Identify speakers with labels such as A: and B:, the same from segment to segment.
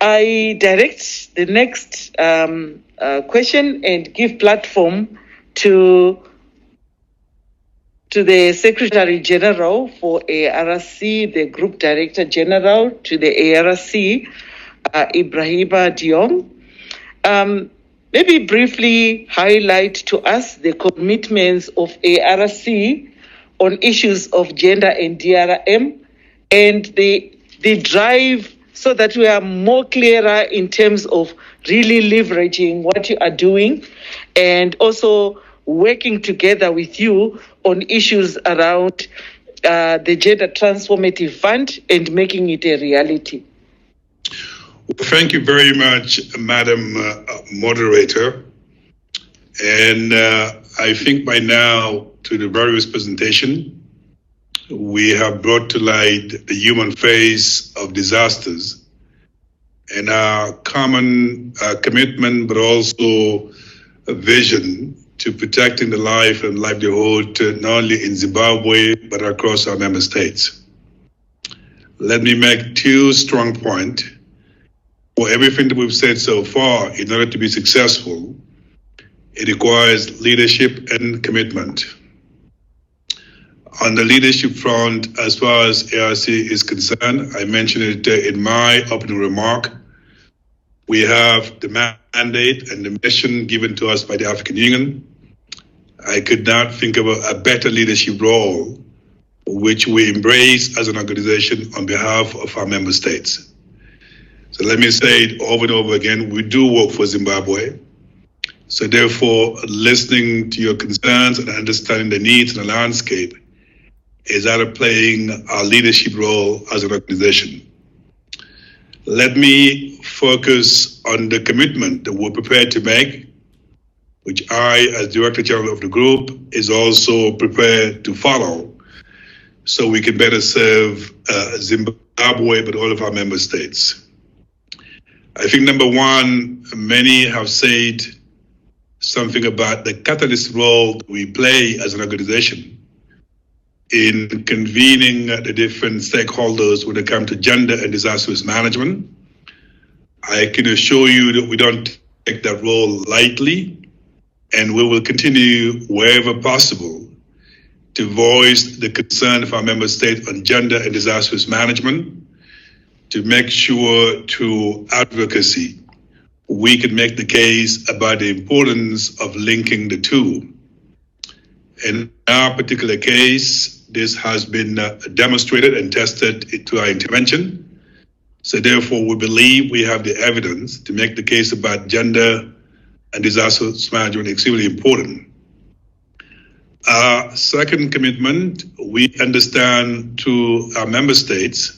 A: I direct the next question and give platform to the Secretary General for ARC, the Group Director General to the ARC, Ibrahima Diong. Maybe briefly highlight to us the commitments of ARC on issues of gender and DRM and the drive so that we are more clearer in terms of really leveraging what you are doing and also working together with you on issues around the Gender Transformative Fund and making it a reality.
B: Well, thank you very much, Madam Moderator. And I think by now, to the various presentation, we have brought to light the human face of disasters and our common commitment, but also a vision to protecting the life and livelihood not only in Zimbabwe, but across our member states. Let me make two strong points. For everything that we've said so far, in order to be successful, it requires leadership and commitment. On the leadership front, as far as ARC is concerned, I mentioned it in my opening remark, we have the mandate and the mission given to us by the African Union. I could not think of a better leadership role which we embrace as an organization on behalf of our member states. So let me say it over and over again, we do work for Zimbabwe. So therefore, listening to your concerns and understanding the needs and the landscape is out of playing our leadership role as an organization. Let me focus on the commitment that we're prepared to make, which I, as Director General of the group, is also prepared to follow so we can better serve Zimbabwe, but all of our member states. I think number one, many have said something about the catalyst role that we play as an organization in convening the different stakeholders when it comes to gender and disaster risk management. I can assure you that we don't take that role lightly, and we will continue wherever possible to voice the concern of our member states on gender and disaster risk management, to make sure through advocacy we can make the case about the importance of linking the two. In our particular case, this has been demonstrated and tested through our intervention. So therefore, we believe we have the evidence to make the case about gender and disaster risk management extremely important. Our second commitment, we understand to our member states,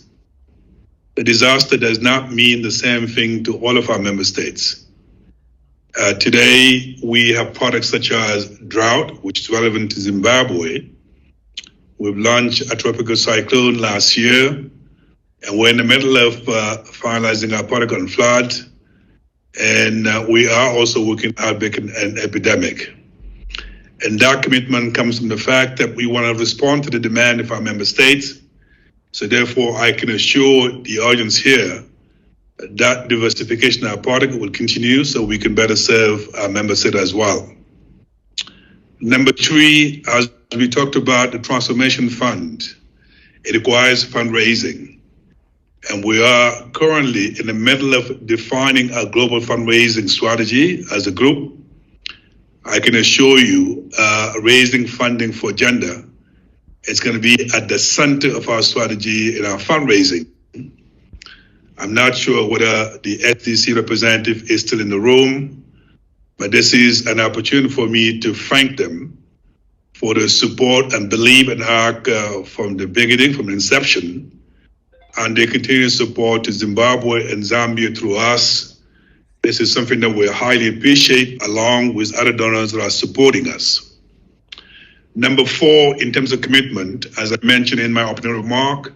B: the disaster does not mean the same thing to all of our member states. Today, we have products such as drought, which is relevant to Zimbabwe. We've launched a tropical cyclone last year, and we're in the middle of finalizing our product on flood, and we are also working on outbreak and epidemic. And that commitment comes from the fact that we want to respond to the demand of our member states. So therefore, I can assure the audience here that diversification of our product will continue so we can better serve our member states as well. Number three, as we talked about the Transformation Fund, it requires fundraising. And we are currently in the middle of defining our global fundraising strategy as a group. I can assure you, raising funding for gender is going to be at the center of our strategy in our fundraising. I'm not sure whether the SDC representative is still in the room, but this is an opportunity for me to thank them for the support and belief in ARC from the beginning, from the inception, and their continued support to Zimbabwe and Zambia through us. This is something that we highly appreciate, along with other donors that are supporting us. Number four, in terms of commitment, as I mentioned in my opening remark,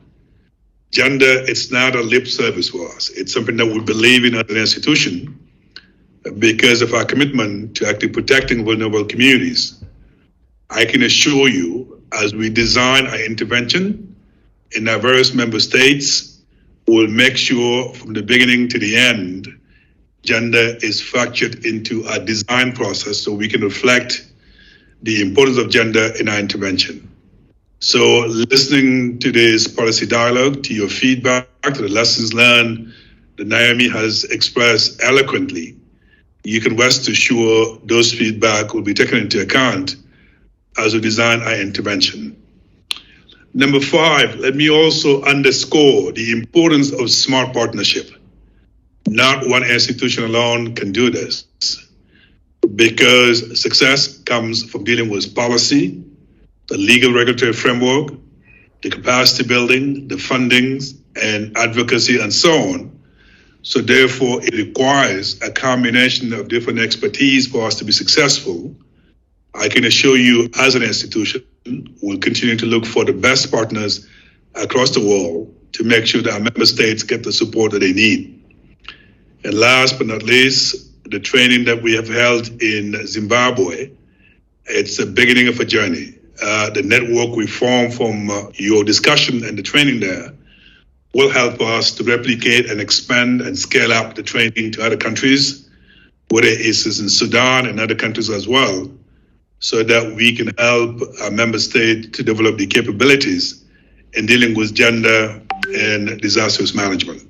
B: gender, it's not a lip service for us. It's something that we believe in as an institution because of our commitment to actually protecting vulnerable communities. I can assure you, as we design our intervention in our various member states, will make sure from the beginning to the end, gender is factored into our design process so we can reflect the importance of gender in our intervention. So listening to this policy dialogue, to your feedback, to the lessons learned that Naomi has expressed eloquently, you can rest assured those feedback will be taken into account as we design our intervention. Number 5, let me also underscore the importance of smart partnership. Not one institution alone can do this, because success comes from dealing with policy, the legal regulatory framework, the capacity building, the fundings, and advocacy, and so on. So therefore, it requires a combination of different expertise for us to be successful. I can assure you, as an institution, we'll continue to look for the best partners across the world to make sure that our member states get the support that they need. And last but not least, the training that we have held in Zimbabwe, it's the beginning of a journey. The network we formed from your discussion and the training there will help us to replicate and expand and scale up the training to other countries, whether it's in Sudan and other countries as well, so that we can help our member state to develop the capabilities in dealing with gender and disaster risk management.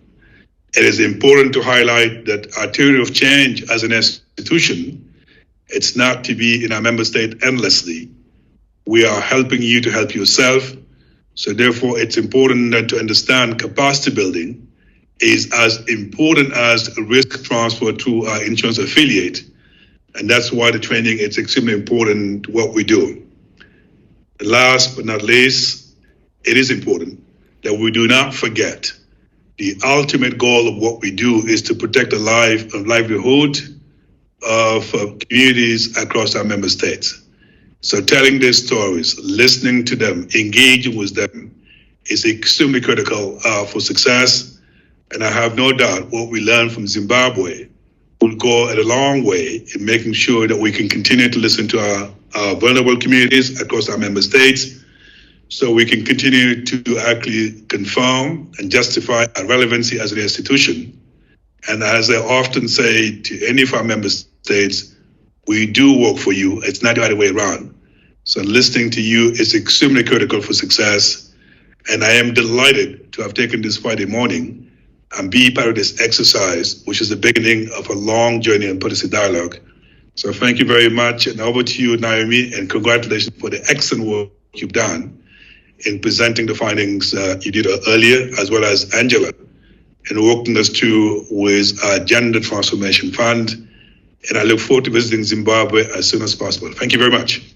B: It is important to highlight that our theory of change as an institution, it's not to be in our member state endlessly. We are helping you to help yourself. So therefore, it's important that to understand capacity building is as important as risk transfer to our insurance affiliate. And that's why the training is extremely important what we do. Last but not least, it is important that we do not forget the ultimate goal of what we do is to protect the life and livelihood of communities across our member states. So telling these stories, listening to them, engaging with them is extremely critical for success. And I have no doubt what we learned from Zimbabwe will go a long way in making sure that we can continue to listen to our vulnerable communities across our member states, so we can continue to actually confirm and justify our relevancy as an institution. And as I often say to any of our member states, we do work for you. It's not the other way around. So listening to you is extremely critical for success. And I am delighted to have taken this Friday morning and be part of this exercise, which is the beginning of a long journey in policy dialogue. So thank you very much. And over to you, Naomi, and congratulations for the excellent work you've done in presenting the findings you did earlier, as well as Angela, in working us through with our Gender Transformation Fund. And I look forward to visiting Zimbabwe as soon as possible. Thank you very much.